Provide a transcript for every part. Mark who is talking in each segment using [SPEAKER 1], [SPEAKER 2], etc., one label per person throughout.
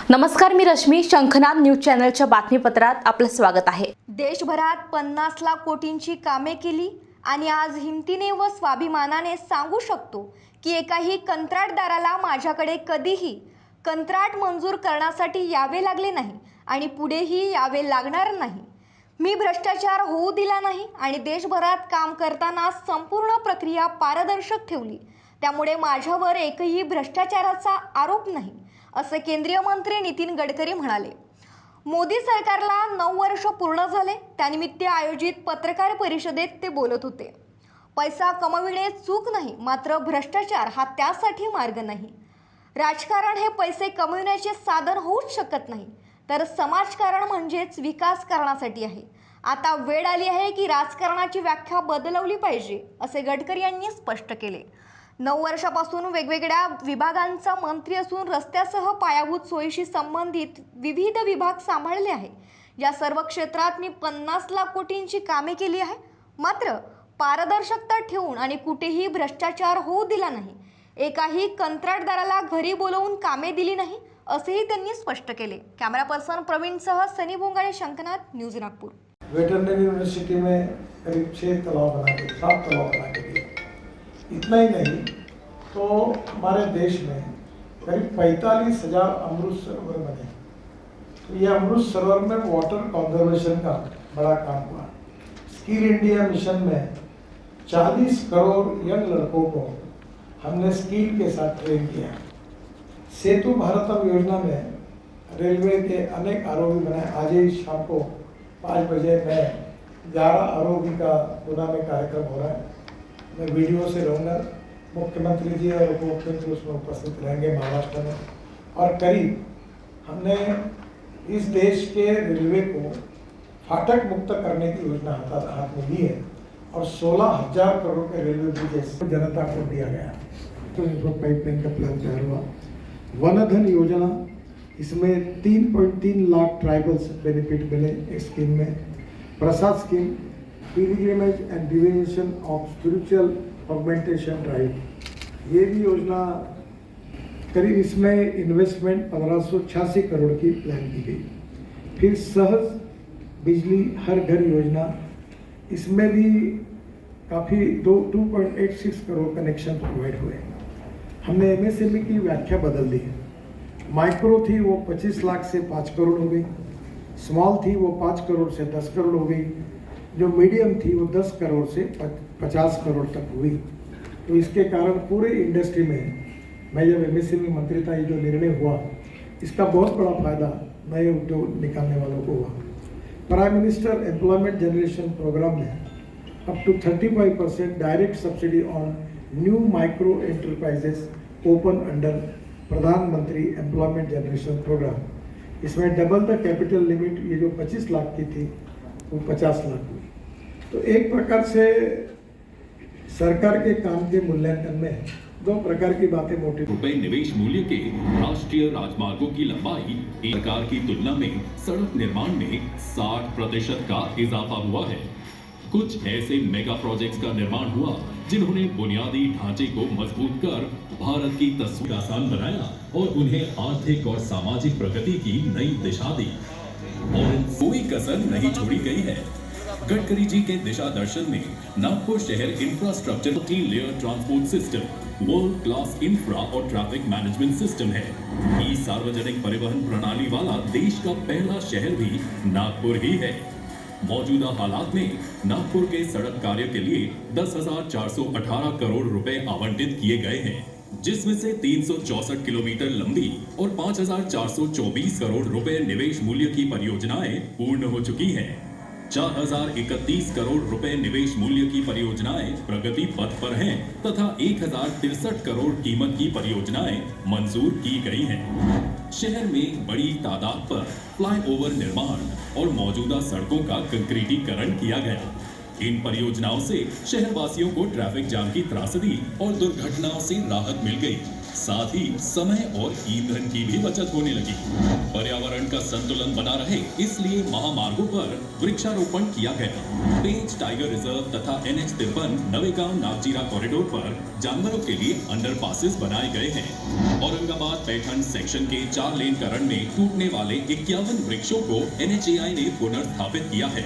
[SPEAKER 1] नमस्कार, मी रश्मी. शंखनाद न्यूज चॅनलच्या बातमीपत्रात आपलं स्वागत आहे.
[SPEAKER 2] देशभरात 50 लाख कोटींची कामे केली आणि आज हिमतीने व स्वाभिमानाने सांगू शकतो की एकाही कंत्राटदाराला माझ्याकडे कधीही कंत्राट मंजूर करण्यासाठी यावे लागले नाही आणि पुढेही यावे लागणार नाही. मी भ्रष्टाचार होऊ दिला नाही आणि देशभरात काम करताना संपूर्ण प्रक्रिया पारदर्शक ठेवली. त्यामुळे माझ्यावर एकही भ्रष्टाचाराचा आरोप नाही, असे केंद्रीय मंत्री नितीन गडकरी म्हणाले. मोदी सरकारला 9 वर्ष पूर्ण झाले. त्यानिमित्त आयोजित पत्रकार परिषदेत ते बोलत होते. पैसा कमविणे चूक नाही, मात्र भ्रष्टाचार हा त्यासाठी मार्ग नाही. राजकारण हे पैसे कमविण्याचे साधन होऊच शकत नाही, तर समाजकारण म्हणजेच विकास करण्यासाठी आहे. आता वेळ आली आहे की राजकारणाची व्याख्या बदलवली पाहिजे, असे गडकरी यांनी स्पष्ट केले. 9 वर्षापासून वेगवेगळ्या विभागांचा मंत्री असून रस्त्यासह पायाभूत सोयीशी संबंधित विविध विभाग सांभाळले आहे. या सर्व क्षेत्रात मी 50 लाख कोटींची कामे केली आहे. मात्र पारदर्शकता ठेवून आणि कुठेही भ्रष्टाचार होऊ दिला नाही. एकाही कंत्राटदाराला घरी बोलवून कामे दिली नाही, असेही त्यांनी स्पष्ट केले. कॅमेरा पर्सन प्रवीणसह सनी भोंगाळे, शंखनाद न्यूज नागपूर.
[SPEAKER 3] वेटरनरी यूनिवर्सिटी में करीब 7 तालाब बना के 7 तालाब बना के दिए. इतना ही नहीं तो हमारे देश में करीब 45,000 अमृत सरोवर बने. तो ये अमृत सरोवर में वाटर कंजर्वेशन का बड़ा काम हुआ. स्किल इंडिया मिशन में 40 करोड़ यंग लड़कों को हमने स्किल के साथ ट्रेन किया. सेतु भारतम योजना में रेलवे के अनेक आरोग्य बनाए. आज ही शाम को 5 बजे में 11 आरोग्य का गुना में कार्यक्रम हो रहा है. मैं वीडियो से रहूँगा. मुख्यमंत्री जी और उप मुख्यमंत्री उसमें उपस्थित रहेंगे महाराष्ट्र में. और करीब हमने इस देश के रेलवे को फाटक मुक्त करने की योजना हाथ में ली है और 16,000 करोड़ के रेलवे ब्रिजेस जनता को दिया गया. तो इनको पाइपलाइन का प्लान तैयार हुआ. वन धन योजना, इसमें 3.3 लाख ट्राइबल्स बेनिफिट मिले इस स्कीम में. Prasad scheme, pilgrimage and divination of spiritual augmentation drive, ये भी योजना करीब इसमें इन्वेस्टमेंट 1586 करोड़ की प्लान की गई. फिर सहज बिजली हर घर योजना, इसमें भी काफ़ी 2.86 करोड़ कनेक्शन प्रोवाइड हुए. हमने MSME की व्याख्या बदल दी है. माइक्रो थी वो 25 लाख से 5 करोड़ हो गई. स्मॉल थी वो 5 करोड़ से 10 करोड़ हो गई. जो मीडियम थी वो 10 करोड़ से 50 करोड़ तक हुई. तो इसके कारण पूरे इंडस्ट्री में, मैं जब MSME मंत्री था, ये जो निर्णय हुआ इसका बहुत बड़ा फायदा नए उद्योग निकालने वालों को हुआ. Prime minister employment generation programme में up to 35% direct subsidy on new micro enterprises open under प्रधानमंत्री एम्प्लॉयमेंट जनरेशन प्रोग्राम. इसमें डबल द कैपिटल लिमिट, ये जो 25 लाख की थी वो 50 लाख हुई. तो एक प्रकार से सरकार के काम के मूल्यांकन में 2 प्रकार की बातें मोटी.
[SPEAKER 4] रुपए निवेश मूल्य के राष्ट्रीय राजमार्गों की लंबाई एक प्रकार की तुलना में सड़क निर्माण में 60% का इजाफा हुआ है. कुछ ऐसे मेगा प्रोजेक्ट्स का निर्माण हुआ जिन्होंने बुनियादी ढांचे को मजबूत कर भारत की तस्वीर आसान बनाया और उन्हें आर्थिक और सामाजिक प्रगति की नई दिशा दी. और कोई कसर नहीं छोड़ी गई है. गडकरी जी के दिशा दर्शन में नागपुर शहर infrastructure 3 layer transport system, world class infra और ट्रैफिक मैनेजमेंट सिस्टम है. ई सार्वजनिक परिवहन प्रणाली वाला देश का पहला शहर भी नागपुर ही है. मौजूदा हालात में नागपुर के सड़क कार्य के लिए 10,418 करोड़ रुपए आवंटित किए गए हैं, जिसमें से 364 किलोमीटर लंबी और 5,424 करोड़ रुपए निवेश मूल्य की परियोजनाएं पूर्ण हो चुकी हैं. 4,031 करोड़ रुपए निवेश मूल्य की परियोजनाएं प्रगति पथ पर हैं तथा 1,063 करोड़ कीमत की परियोजनाएं मंजूर की गई हैं. शहर में बड़ी तादाद पर फ्लाईओवर निर्माण और मौजूदा सड़कों का कंक्रीटीकरण किया गया. इन परियोजनाओं से शहरवासियों को ट्रैफिक जाम की त्रासदी और दुर्घटनाओं से राहत मिल गई. साथ ही समय और ईंधन की भी बचत होने लगी. पर्यावरण का संतुलन बना रहे, इसलिए महामार्गों पर वृक्षारोपण किया गया। पेंच टाइगर रिजर्व तथा NH-53 नवेगांव नागजीरा कॉरिडोर पर जानवरों के लिए अंडरपासेस बनाए गए हैं। औरंगाबाद पैठण सेक्शन के 4 लेन करण में टूटने वाले 51 वृक्षों को NHAI ने पुनर्स्थापित किया है।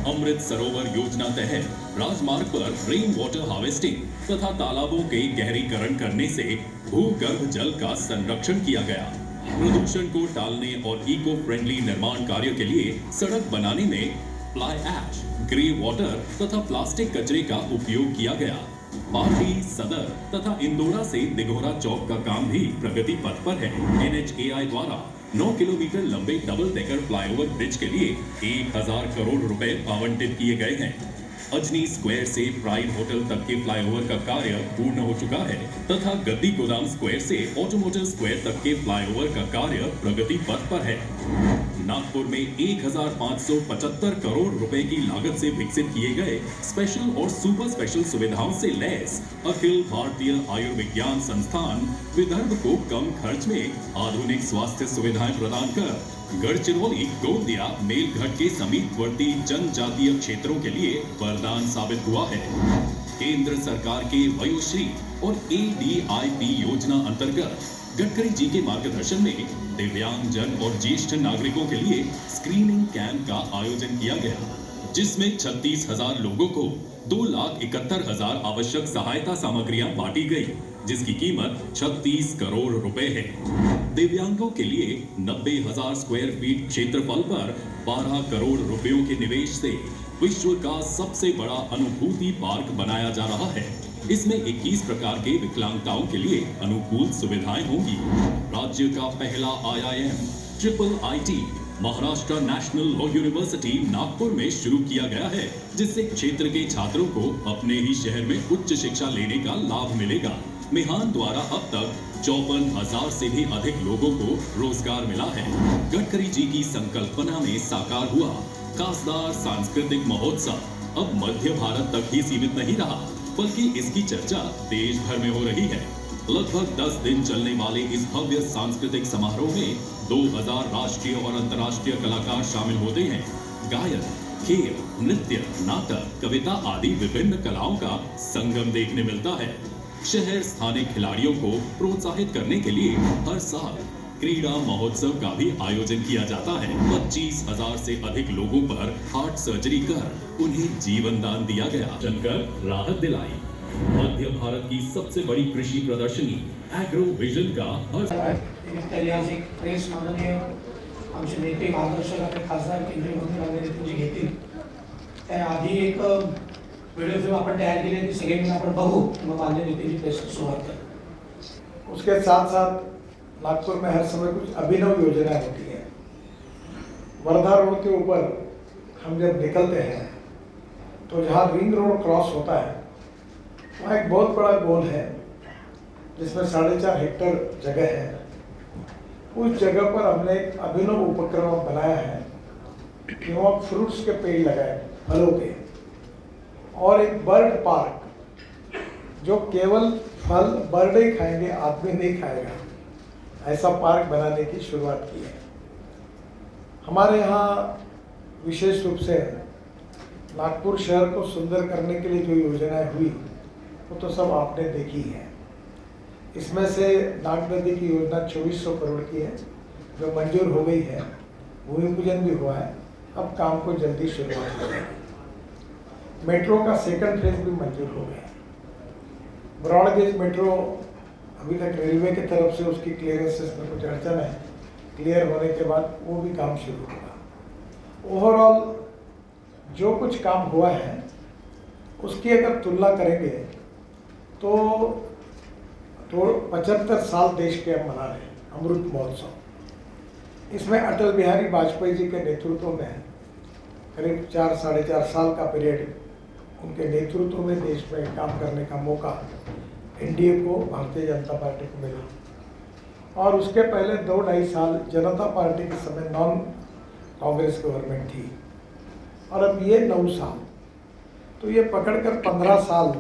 [SPEAKER 4] अमृत सरोवर योजना तहत राजमार्ग पर रेन वाटर हार्वेस्टिंग तथा तालाबों के गहरीकरण करने से भूगर्भ जल का संरक्षण किया गया। प्रदूषण को टालने और इको फ्रेंडली निर्माण कार्य के लिए सड़क बनाने में फ्लाई ऐश, ग्रे वाटर तथा प्लास्टिक कचरे का उपयोग किया गया। पार्टी, सदर तथा इंदौरा से दिघोरा चौक का काम भी प्रगति पथ पर है। NHAI द्वारा 9 किलोमीटर लंबे डबल डेकर फ्लाईओवर ब्रिज के लिए 1000 करोड़ रुपए आवंटित किए गए हैं। अजनी स्क्वायर से प्राइड होटल तक के फ्लाईओवर का कार्य पूर्ण हो चुका है तथा गद्दी गोदाम स्क्वायर से ऑटोमोटिव स्क्वायर तक के फ्लाईओवर का कार्य प्रगति पथ पर है। नागपुर में 1575 करोड़ रुपए की लागत से विकसित किए गए स्पेशल और सुपर स्पेशल सुविधाओं से लैस अखिल भारतीय आयुर्विज्ञान संस्थान विदर्भ को कम खर्च में आधुनिक स्वास्थ्य सुविधाएं प्रदान कर गढ़चिरौली, गोंदिया, मेलघाट के समीपवर्ती जनजातीय क्षेत्रों के लिए वरदान साबित हुआ है। केंद्र सरकार के वयोश्री और ADIP योजना अंतर्गत गडकरी जी के मार्गदर्शन में दिव्यांग जन और ज्येष्ठ नागरिकों के लिए स्क्रीनिंग कैंप का आयोजन किया गया, जिसमें 36,000 लोगों को 2,71,000 आवश्यक सहायता सामग्रियां बांटी गई, जिसकी कीमत 36 करोड़ रुपए है। दिव्यांगों के लिए 90,000 स्क्वायर फीट क्षेत्रफल पर 12 करोड़ रुपयों के निवेश से विश्व का सबसे बड़ा अनुभूति पार्क बनाया जा रहा है। इसमें 21 प्रकार के विकलांगताओं के लिए अनुकूल सुविधाएं होंगी। राज्य का पहला IIM IIIT Maharashtra national law university Nagpur में शुरू किया गया है, जिससे क्षेत्र के छात्रों को अपने ही शहर में उच्च शिक्षा लेने का लाभ मिलेगा। मिहान द्वारा अब तक 54,000 से भी अधिक लोगों को रोजगार मिला है। गडकरी जी की संकल्पना में साकार हुआ कासदार सांस्कृतिक महोत्सव अब मध्य भारत तक ही सीमित नहीं रहा, बल्कि इसकी चर्चा देश भर में हो रही है। लगभग 10 दिन चलने वाले इस भव्य सांस्कृतिक समारोह में 2000 राष्ट्रीय और अंतर्राष्ट्रीय कलाकार शामिल होते हैं। गायन, खेल, नृत्य, नाटक, कविता आदि विभिन्न कलाओं का संगम देखने मिलता है। शहर स्थानिक खिलाड़ियों को प्रोत्साहित करने के लिए हर साल क्रीड़ा महोत्सव का भी आयोजन किया जाता है। 25,000 से अधिक लोगों पर हार्ट सर्जरी कर उन्हें जीवन दान दिया गया, चलकर राहत दिलाई। मध्य भारत की सबसे बड़ी कृषि प्रदर्शनी एग्रो विजन का
[SPEAKER 5] ऐतिहासिक प्रेस माननीय आमचे नेते मार्गदर्शक आपले खासदार केंद्रीय मंत्री माननीय नितीनजी घेतील त्याआधी एक व्हिडिओ फिल्म आपण तयार केली आहे, ती सगळे मिळून आपण बघू मग माननीय नितीनजी प्रेस सुरुवात करें।
[SPEAKER 3] उसके साथ साथ नागपुर में हर समय कुछ अभिनव योजनाएं होती हैं। वर्धा रोड के ऊपर हम जब निकलते हैं तो जहाँ रिंग रोड क्रॉस होता है वहाँ एक बहुत बड़ा गोल है जिसमें 4.5 हेक्टेयर जगह है। उस जगह पर हमने एक अभिनव उपक्रम बनाया है कि वहाँ फ्रूट्स के पेड़ लगाए, फलों के, और एक बर्ड पार्क जो केवल फल बर्ड ही खाएंगे, आदमी नहीं खाएगा, ऐसा पार्क बनाने की शुरुआत की है। हमारे यहाँ विशेष रूप से नागपुर शहर को सुंदर करने के लिए जो योजनाएं हुई वो तो सब आपने देखी है। इसमें से नाग नदी की योजना 2400 करोड़ की है जो मंजूर हो गई है, भूमि पूजन भी हुआ है, अब काम को जल्दी शुरुआत हो जाएगी। मेट्रो का सेकंड फेज भी मंजूर हो गया। ब्रॉडगेज मेट्रो अभी तक रेलवे की तरफ से उसकी क्लियरेंसेस में कुछ अड़चन है, क्लियर होने के बाद वो भी काम शुरू होगा। ओवरऑल जो कुछ काम हुआ है उसकी अगर तुलना करेंगे तो 75 साल देश के हम मना रहे हैं अमृत महोत्सव। इसमें अटल बिहारी वाजपेयी जी के नेतृत्व में करीब 4-4.5 साल का पीरियड उनके नेतृत्व में देश में काम करने का मौका NDA को, भारतीय जनता पार्टी को मिला। और उसके पहले 2-2.5 साल जनता पार्टी के समय नॉन कांग्रेस गवर्नमेंट थी, और अब ये 9 साल, तो ये पकड़कर 15 साल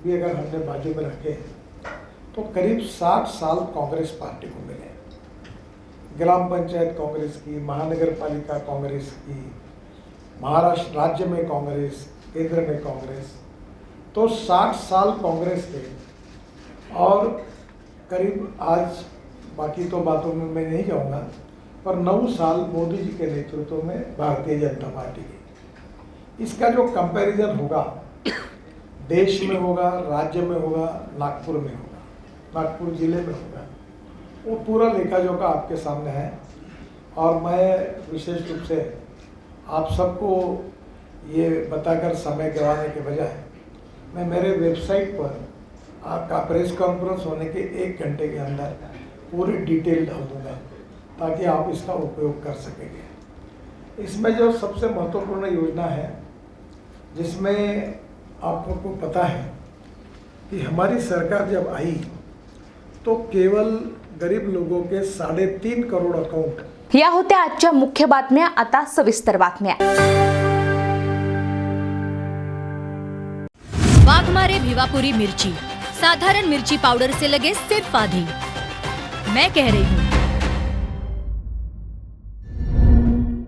[SPEAKER 3] भी अगर हमने बाजू में रखे तो करीब 60 साल कांग्रेस पार्टी को मिले। ग्राम पंचायत कांग्रेस की, महानगर पालिका कांग्रेस की, महाराष्ट्र राज्य में कांग्रेस, केंद्र में कांग्रेस, तो 60 साल कांग्रेस थे। और करीब आज बाकी तो बातों में मैं नहीं जाऊँगा, पर 9 साल मोदी जी के नेतृत्व में भारतीय जनता पार्टी की। इसका जो कंपैरिजन होगा देश में होगा, राज्य में होगा, नागपुर में होगा, नागपुर जिले में होगा, वो पूरा लेखा जोखा आपके सामने है। और मैं विशेष रूप से आप सबको ये बताकर समय गंवाने के बजाय मैं मेरे वेबसाइट पर आपका प्रेस कॉन्फ्रेंस होने के 1 घंटे के अंदर पूरी डिटेल डाल दूँगा ताकि आप इसका उपयोग कर सकेंगे। इसमें जो सबसे महत्वपूर्ण योजना है, जिसमें आपको पता है कि हमारी सरकार जब आई तो केवल गरीब लोगों के 3.5 करोड़ अकाउंट।
[SPEAKER 1] या होत्या आजच्या मुख्य बातम्या. आता सविस्तर बातम्या.
[SPEAKER 6] वाघमारे भिवापुरी मिर्ची, साधारण मिर्ची पाउडर से लगे सिर्फ आधी. मैं कह रही हूँ